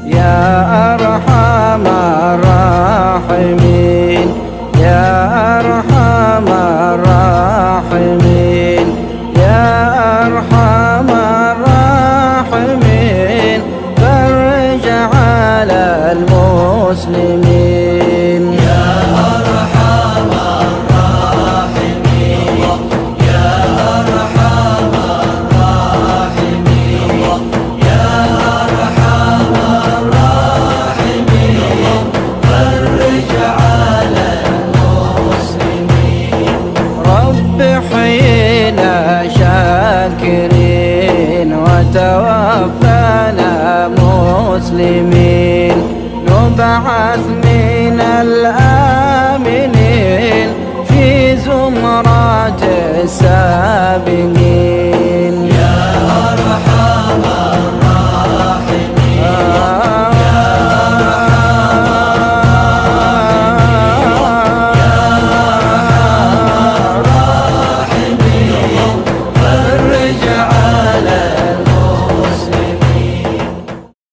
يا أرحم الراحمين، يا أرحم الراحمين، يا أرحم الراحمين، فرج على المسلمين. يا أرحم الراحمين، يا أرحم الراحمين، يا أرحم الراحمين، فرج على المسلمين. رب حينا شاكرين وتوفنا مسلمين، نبعث من الآمنين في زمرات السابقين.